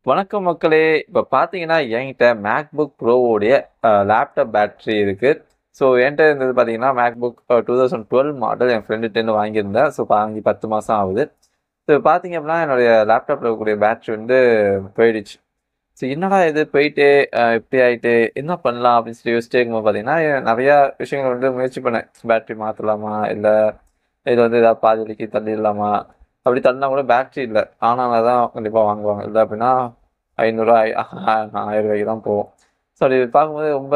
வணக்கம் மக்களே! இப்ப பார்த்தீங்கன்னா, என்கிட்ட MacBook Proவோடைய லேப்டாப் பேட்டரி இருக்கு. ஸோ என்ட்ட இருந்தது பார்த்தீங்கன்னா, MacBook 2012 மாடல் என் ஃப்ரெண்டுட்டேருந்து வாங்கியிருந்தேன். ஸோ வாங்கி 10 மாசம் ஆகுது. ஸோ பார்த்தீங்க அப்படின்னா, என்னுடைய லேப்டாப்ல இருக்கக்கூடிய பேட்டரி வந்து போயிடுச்சு. ஸோ என்னடா இது போயிட்டே இப்படி ஆயிட்டு, என்ன பண்ணலாம் அப்படின்னு சொல்லி யோசிச்சிட்டே இருக்கும்போது பார்த்தீங்கன்னா, நெறையா விஷயங்கள் வந்து முயற்சி பண்ணேன். பேட்டரி மாத்தலாமா? இல்ல இது வந்து ஏதாவது பாதி வழிக்கு தள்ளிடலாமா? அப்படி தள்ளினா கூட பேட்டரி இல்ல. ஆனானா தான் கண்டிப்பா வாங்குவாங்க. இல்ல அப்படின்னா ரூ. 500 1000 தான் போகும். ஸோ அப்படி பார்க்கும்போது ரொம்ப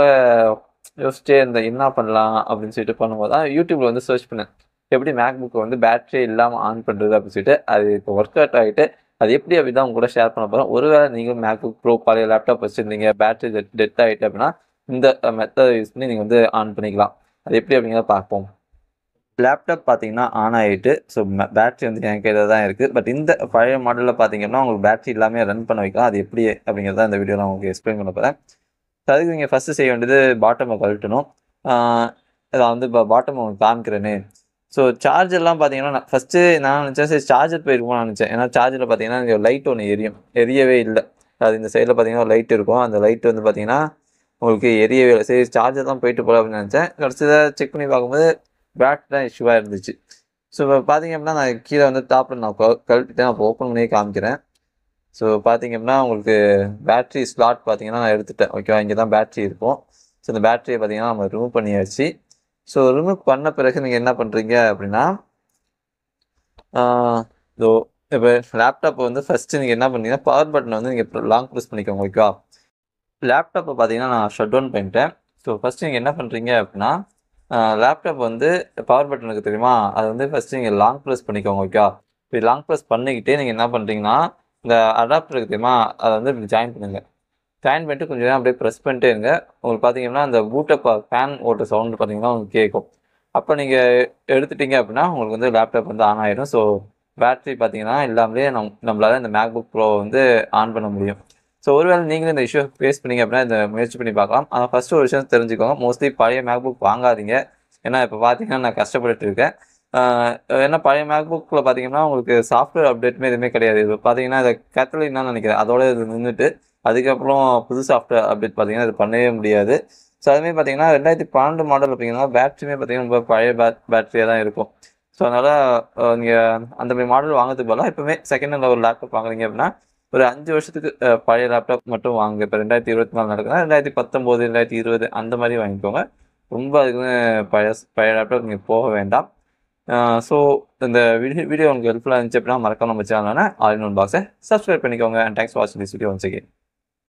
யோசிச்சிட்டே இருந்தேன். என்ன பண்ணலாம் அப்படின்னு சொல்லிட்டு பண்ணும்போது தான் யூடியூப்ல வந்து சர்ச் பண்ணேன். எப்படி MacBook வந்து பேட்டரியே இல்லாம ஆன் பண்றது அப்படின்னு சொல்லிட்டு, அது இப்போ ஒர்க் அவுட் ஆகிட்டு, அது எப்படி அப்படின்னு தான் உங்க கூட ஷேர் பண்ண போறேன். ஒருவேளை நீங்களும் MacBook Pro பழைய லேப்டாப் வச்சிருந்தீங்க, பேட்டரி டெத் ஆயிட்டு அப்படின்னா, இந்த மெத்தட் யூஸ் பண்ணி நீங்க வந்து ஆன் பண்ணிக்கலாம். அது எப்படி அப்படிங்கிறத பார்ப்போம். லேப்டாப் பார்த்தீங்கன்னா ஆன் ஆயிட்டு. ஸோ பேட்டரி வந்து என் கையில தான் இருக்கு. பட் இந்த பழைய மாடல்ல பார்த்தீங்கன்னா, உங்களுக்கு பேட்டரி இல்லாம ரன் பண்ண வைக்கலாம். அது எப்படி அப்படிங்கிறத இந்த வீடியோல நான் உங்களுக்கு எக்ஸ்பிளைன் பண்ண போறேன். ஸோ அதுக்கு நீங்க ஃபர்ஸ்ட் செய்ய வேண்டியது பாட்டம கழட்டணும். ஆ நான் வந்து பாட்டம் உங்களுக்கு காமிக்கிறேனே. ஸோ சார்ஜர்லாம் பார்த்தீங்கன்னா, நான் ஃபர்ஸ்ட்டு நான் நினச்சேன் சரி சார்ஜர் போயிருக்குமோன்னு நினச்சேன். ஏன்னா சார்ஜர்ல பார்த்தீங்கன்னா, இங்க லைட் ஒண்ணு எரியும். எரியவே இல்ல. அது இந்த சைடுல பார்த்தீங்கன்னா, ஒரு லைட் இருக்கும். அந்த லைட் வந்து பார்த்தீங்கன்னா, உங்களுக்கு எரியவே இல்ல. சரி சார்ஜர் தான் போயிட்டு போல அப்படின்னு நினச்சேன். கடைசியில செக் பண்ணி பார்க்கும்போது பேட்டரி தான் இஷ்யூவா இருந்துச்சு. ஸோ இப்போ பார்த்தீங்க அப்படின்னா, நான் கீழ வந்து டாப்ல நான் கழட்டிட்டேன். அப்போ ஓப்பன் பண்ணியே காமிக்கிறேன். ஸோ பார்த்தீங்க அப்படின்னா, உங்களுக்கு பேட்டரி ஸ்லாட் பார்த்தீங்கன்னா, நான் எடுத்துட்டேன். ஓகேவா? இங்க தான் பேட்டரி இருக்கும். ஸோ இந்த பேட்டரிய பார்த்தீங்கன்னா, நம்ம ரிமூவ் பண்ணியாச்சு. ஸோ ரிமூவ் பண்ண பிறகு நீங்க என்ன பண்றீங்க அப்படின்னா, ஆ இதோ இப்ப லேப்டாப்ப வந்து ஃபர்ஸ்ட்டு நீங்க என்ன பண்ணீங்கன்னா, பவர் பட்டன வந்து நீங்க லாங் பிரஸ் பண்ணிக்கோங்க. ஓகேவா? லேப்டாப்ப பார்த்தீங்கன்னா, நான் ஷட் டவுன் பண்ணிட்டேன். ஸோ ஃபர்ஸ்ட்டு நீங்க என்ன பண்றீங்க அப்படின்னா, லேப்டாப் வந்து பவர் பட்டன் இருக்கு தெரியுமா? அத வந்து ஃபர்ஸ்ட்டு நீங்க லாங் பிரஸ் பண்ணிக்கோங்க. ஓகேவா? இப்படி லாங் பிரஸ் பண்ணிக்கிட்டே நீங்க என்ன பண்றீங்கன்னா, இந்த அடாப்டர் இருக்கு தெரியுமா? அத வந்து இப்படி ஜாயின் பண்ணுங்க. ஜாயின் பண்ணிட்டு கொஞ்சம் நேரம் அப்படியே பிரஸ் பண்ணிட்டே இருங்க. உங்களுக்கு பார்த்தீங்கன்னா, அந்த பூட்டப் ஃபேன் ஓடுற சவுண்ட் பார்த்தீங்கன்னா, உங்களுக்கு கேட்கும். அப்ப நீங்க எடுத்துட்டீங்க அப்படின்னா, உங்களுக்கு வந்து லேப்டாப் வந்து ஆன் ஆயிடும். ஸோ பேட்டரி பார்த்தீங்கன்னா, இல்லாமலே நம்மளால இந்த MacBook Pro வந்து ஆன் பண்ண முடியும். ஸோ ஒருவேளை நீங்களும் இந்த இஷ்யூ ஃபேஸ் பண்ணீங்க அப்படின்னா, இத முயற்சி பண்ணி பார்க்கலாம். ஆனா ஃபர்ஸ்ட் ஒரு விஷயம் தெரிஞ்சுக்கோங்க. மோஸ்ட்லி பழைய MacBook வாங்காதீங்க. ஏன்னா இப்ப பார்த்தீங்கன்னா, நான் கஷ்டப்பட்டுட்டு இருக்கேன். ஆ ஏன்னா பழைய MacBookல பார்த்தீங்கன்னா, உங்களுக்கு சாஃப்ட்வேர் அப்டேட்டுமே எதுவுமே கிடையாது. இது பார்த்தீங்கன்னா, இத கேத்தலினான்னு நினைக்கிறேன். அதோட இது நின்னுட்டு, அதுக்கப்புறம் புது சாஃப்ட்வேர் அப்டேட் பார்த்தீங்கன்னா, இது பண்ணவே முடியாது. ஸோ அதுமாரி பார்த்தீங்கன்னா, 2012 மாடல் பார்த்தீங்கன்னா, பேட்டரியுமே பார்த்தீங்கன்னா, ரொம்ப பழைய பேட்டரியா தான் இருக்கும். ஸோ அதனால நீங்க அந்த மாரி மாடல் வாங்குறதுக்கு பதிலா எப்பவுமே செகண்ட் ஹேண்ட்ல ஒரு லேப்டாப் வாங்குறீங்க அப்படின்னா, ஒரு 5 வருஷத்துக்கு பழைய லேப்டாப் மட்டும் வாங்குங்க. இப்ப 2024 நடக்குதுன்னா 2019, 2020 அந்த மாரி வாங்கிக்கோங்க. ரொம்ப அதுக்குன்னு பழைய லேப்டாப் நீங்க போக வேண்டாம். ஆ ஸோ இந்த வீடியோ உங்களுக்கு ஹெல்ப்ஃபுல்லா இருந்துச்சு அப்படின்னா, மறக்காம நம்ம சேனலான ஆல் இன் ஒன் பாக்ஸ சப்ஸ்கிரைப் பண்ணிக்கோங்க. அண்ட் தேங்க்ஸ் ஃபார் வாட்சிங் திஸ் வீடியோ ஒன்ஸ் அகைன்.